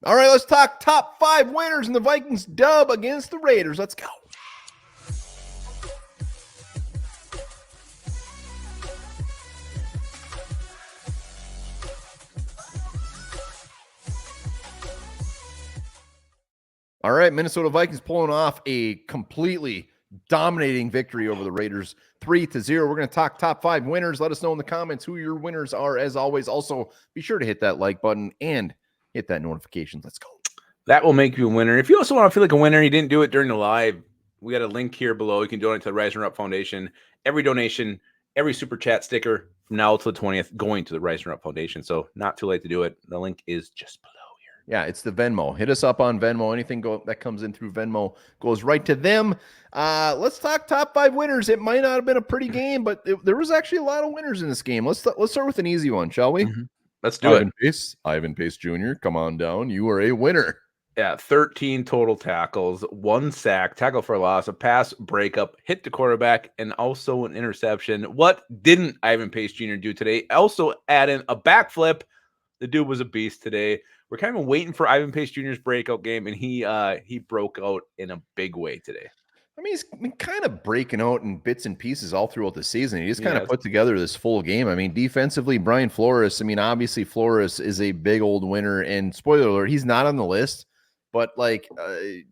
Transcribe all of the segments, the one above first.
All right, let's talk top 5 winners in the Vikings dub against the Raiders. Let's go. All right, Minnesota Vikings pulling off a completely dominating victory over the Raiders, 3-0. We're going to talk top 5 winners. Let us know in the comments who your winners are. As always, also be sure to hit that like button and hit that notification. Let's go. That will make you a winner. If you also want to feel like a winner and you didn't do it during the live, we got a link here below. You can donate to the Rising Up Foundation. Every donation, every super chat sticker from now till the 20th going to the Rising Up Foundation. So not too late to do it. The link is just below. Yeah, it's the Venmo. Hit us up on Venmo. Anything that comes in through Venmo goes right to them. Let's talk top 5 winners. It might not have been a pretty game, but there was actually a lot of winners in this game. Let's start with an easy one, shall we? Let's do it. Ivan Pace Jr., come on down. You are a winner. Yeah, 13 total tackles, 1 sack, tackle for a loss, a pass breakup, hit the quarterback, and also an interception. What didn't Ivan Pace Jr. do today? Also add in a backflip. The dude was a beast today. We're kind of waiting for Ivan Pace Jr.'s breakout game, and he broke out in a big way today. I mean, he's been kind of breaking out in bits and pieces all throughout the season. He just kind of put together this full game. I mean, defensively, Brian Flores, obviously Flores is a big old winner, and spoiler alert, he's not on the list, but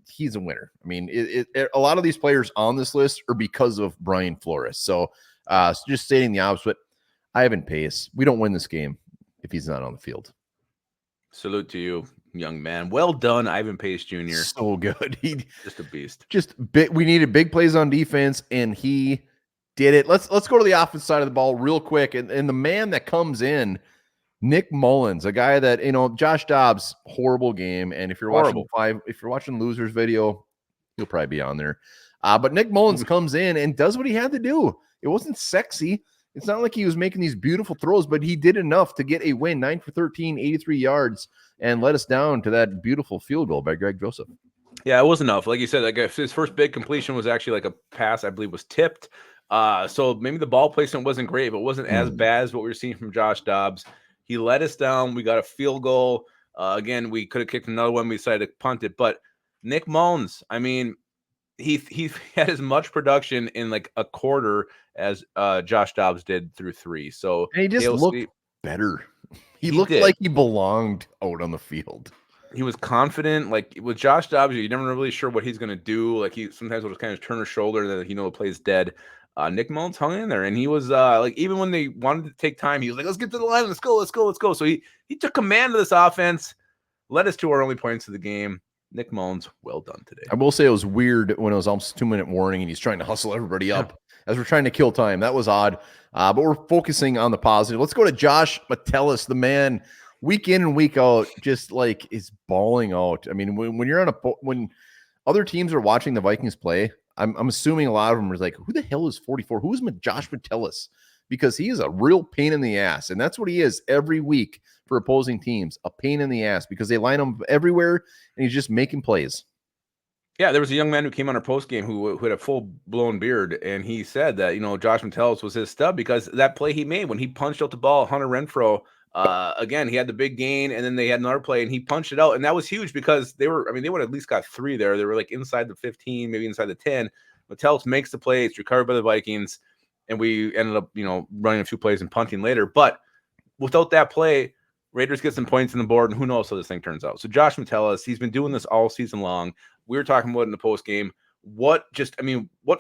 he's a winner. I mean, a lot of these players on this list are because of Brian Flores. So just stating the opposite, Ivan Pace, we don't win this game if he's not on the field. Salute to you, young man. Well done, Ivan Pace Jr. So good. He just a beast. We needed big plays on defense, and he did it. Let's go to the offense side of the ball real quick. And the man that comes in, Nick Mullins, a guy that, Josh Dobbs, horrible game. And if you're watching Losers video, he'll probably be on there. But Nick Mullins comes in and does what he had to do. It wasn't sexy. It's not like he was making these beautiful throws, but he did enough to get a win, 9 for 13, 83 yards, and let us down to that beautiful field goal by Greg Joseph. Yeah, it was enough. Like you said, his first big completion was actually a pass, I believe, was tipped. So maybe the ball placement wasn't great, but it wasn't as bad as what we were seeing from Josh Dobbs. He let us down. We got a field goal. Again, we could have kicked another one. We decided to punt it. But Nick Mullins, I mean, he had as much production in a quarter as Josh Dobbs did through 3. So and he just looked better. He looked like he belonged out on the field. He was confident. With Josh Dobbs, you're never really sure what he's going to do. He sometimes will just kind of turn his shoulder and then the play is dead. Nick Mullins hung in there, and he was even when they wanted to take time, he was like, "Let's get to the line. Let's go." So he took command of this offense, led us to our only points of the game. Nick Mullins, well done today. I will say it was weird when it was almost 2-minute warning and he's trying to hustle everybody up as we're trying to kill time. That was odd, but we're focusing on the positive. Let's go to Josh Metellus, the man, week in and week out, just is balling out. I mean, when you're when other teams are watching the Vikings play, I'm assuming a lot of them are like, who the hell is 44? Who is Josh Metellus? Because he is a real pain in the ass, and that's what he is every week for opposing teams, a pain in the ass, because they line him everywhere, and he's just making plays. Yeah, there was a young man who came on our post game who had a full-blown beard, and he said that, Josh Metellus was his stub because that play he made when he punched out the ball, Hunter Renfrow, again, he had the big gain, and then they had another play, and he punched it out, and that was huge because they would have at least got 3 there. They were inside the 15, maybe inside the 10. Metellus makes the play. It's recovered by the Vikings, and we ended up, running a few plays and punting later. But without that play, Raiders get some points on the board, and who knows how this thing turns out. So Josh Metellus, he's been doing this all season long. We were talking about it in the post game. What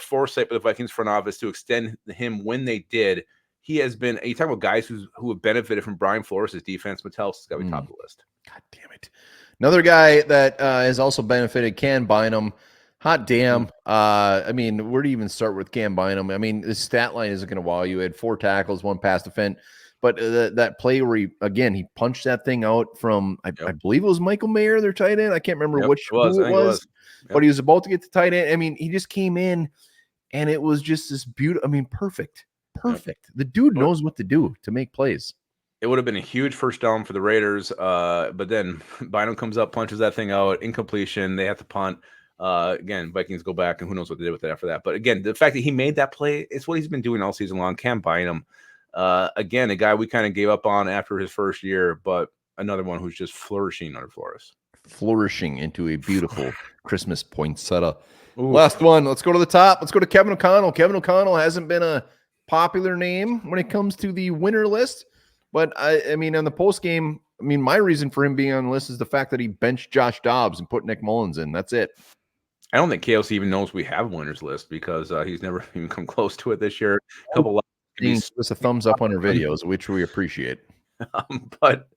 foresight by the Vikings front office to extend him when they did. He has been. You talk about guys who have benefited from Brian Flores' defense. Metellus has got to be top of the list. God damn it! Another guy that has also benefited, Cam Bynum. Hot damn. I mean, where do you even start with Cam Bynum? I mean, the stat line isn't going to wow you. He had 4 tackles, 1 pass defense. But that play where he punched that thing out from, I believe it was Michael Mayer, their tight end. I can't remember who it was. But he was about to get to tight end. I mean, he just came in, and it was just this beautiful. I mean, perfect. The dude knows what to do to make plays. It would have been a huge first down for the Raiders, but then Bynum comes up, punches that thing out, incompletion. They have to punt. Again, Vikings go back, and who knows what they did with it after that. But again, the fact that he made that play, it's what he's been doing all season long. Cam Bynum, again, a guy we kind of gave up on after his first year, but another one who's just flourishing under Flores. Flourishing into a beautiful Christmas poinsettia. Ooh. Last one. Let's go to the top. Let's go to Kevin O'Connell. Kevin O'Connell hasn't been a popular name when it comes to the winner list, but I mean, on the post game, I mean, my reason for him being on the list is the fact that he benched Josh Dobbs and put Nick Mullins in. That's it. I don't think KOC even knows we have a winners list because he's never even come close to it this year. A couple give us a thumbs up on our videos, which we appreciate. But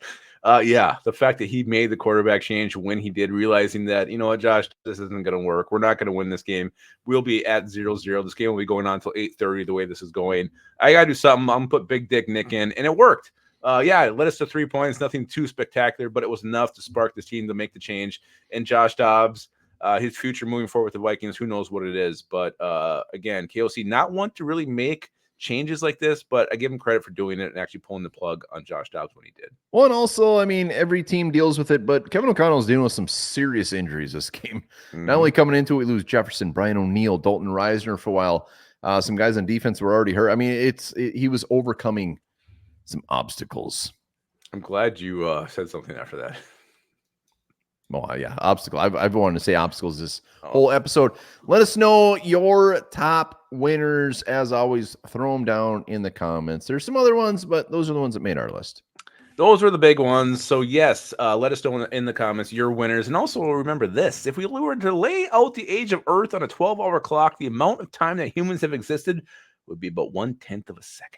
yeah, the fact that he made the quarterback change when he did, realizing that, you know what, Josh, this isn't going to work. We're not going to win this game. We'll be at 0-0. This game will be going on until 8:30 the way this is going. I got to do something. I'm going to put Big Dick Nick in, and it worked. Yeah, it led us to 3 points. Nothing too spectacular, but it was enough to spark this team to make the change. And Josh Dobbs, his future moving forward with the Vikings, who knows what it is. But again, KOC not want to really make changes like this, but I give him credit for doing it and actually pulling the plug on Josh Dobbs when he did. Well, and also, I mean, every team deals with it, but Kevin O'Connell's dealing with some serious injuries this game. Not only coming into it, we lose Jefferson, Brian O'Neill, Dalton Reisner for a while. Some guys on defense were already hurt. I mean, he was overcoming some obstacles. I'm glad you said something after that. Well, yeah, obstacle. I've wanted to say obstacles this whole episode. Let us know your top winners. As always, throw them down in the comments. There's some other ones, but those are the ones that made our list. Those were the big ones. So yes, let us know in the comments your winners. And also remember this: if we were to lay out the age of Earth on a 12-hour clock, the amount of time that humans have existed would be about 1/10 of a second.